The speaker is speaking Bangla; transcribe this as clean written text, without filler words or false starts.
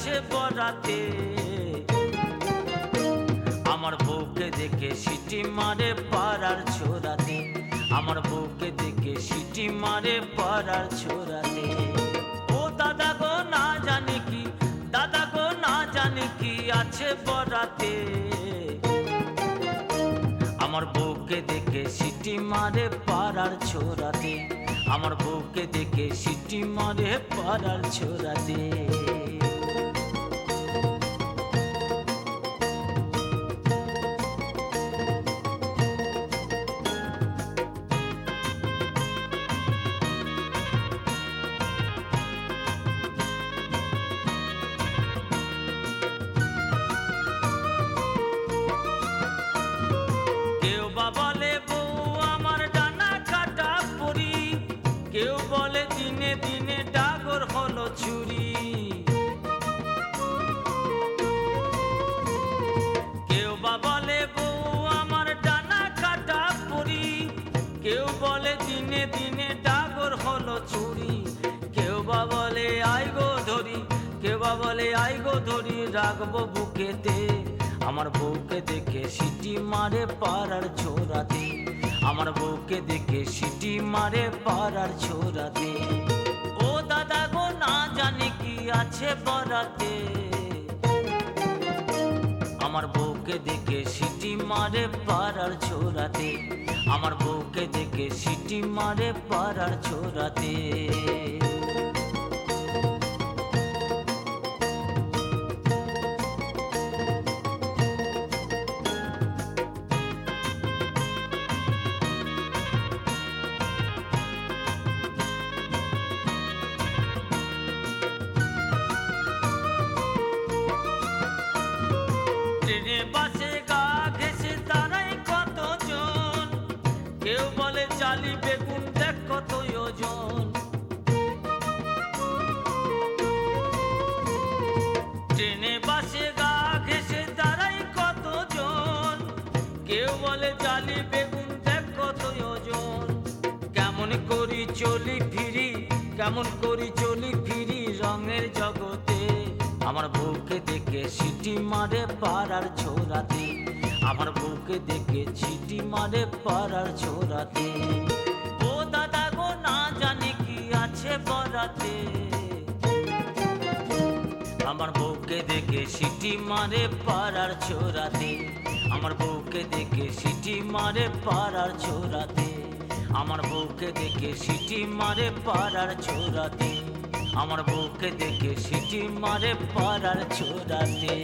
আছে বরাতে। আমার বউকে দেখে সিটি মারে পাড়ার ছোড়াতে, আমার বউকে দেখে সিটি মারে পাড়ার ছোড়াতে। ও দাদা গো না জানি কি, দাদা গো না জানি কি আছে বরাতে। আমার বউকে দেখে সিটি মারে পাড়ার ছোড়াতে, আমার বউকে দেখে সিটি মারে পাড়ার ছোড়াতে। কেউ বা বলে বউ আমার ডানা কাটা পরি, কেউ বলে দিনে দিনে ডাগর হলো চুরি। কেউ বা বলে বউ আমার ডানা কাটা পরি, কেউ বলে দিনে দিনে ডাগর হলো চুরি। কেউ বা বলে আই গো ধরি, কেউ বা বলে আই গো ধরি রাখবো বুকেতে। আমার বউকে দেখে সিটি মারে পাড়ার ছোড়াতে, আমার বউকে দেখে সিটি মারে পাড়ার ছোড়াতে। ও দাদা গো না জানি কি আছে বরাতে। আমার বউকে দেখে সিটি মারে পাড়ার ছোড়াতে, আমার বউকে দেখে সিটি মারে পাড়ার ছোড়াতে। ট্রেনে বাসে গা ঘেঁষে দাঁড়াই কতজন, কেউ বলে চালি বেগুন দেখ কত ওজন। ট্রেনে বাসে গা ঘেঁষে দাঁড়াই কতজন, কেউ বলে চালি বেগুন দেখ কত ওজন। কেমন করি চলি ফিরি, কেমন করি চলি ফিরি রঙের জগতে। আমার বউকে দেখে সিটি মারে পাড়ার ছোড়াতে, আমার বউকে দেখে সিটি মারে পাড়ার ছোড়াতে। ও দাদা গো না জানি কি আছে বরাতে। আমার বউকে দেখে সিটি মারে পাড়ার ছোড়াতে, আমার বউকে দেখে সিটি মারে পাড়ার ছোড়াতে, আমার বউকে দেখে সিটি মারে পাড়ার ছোড়াতে, আমার বউকে দেখে সিটি মারে পাড়ার ছোড়াতে।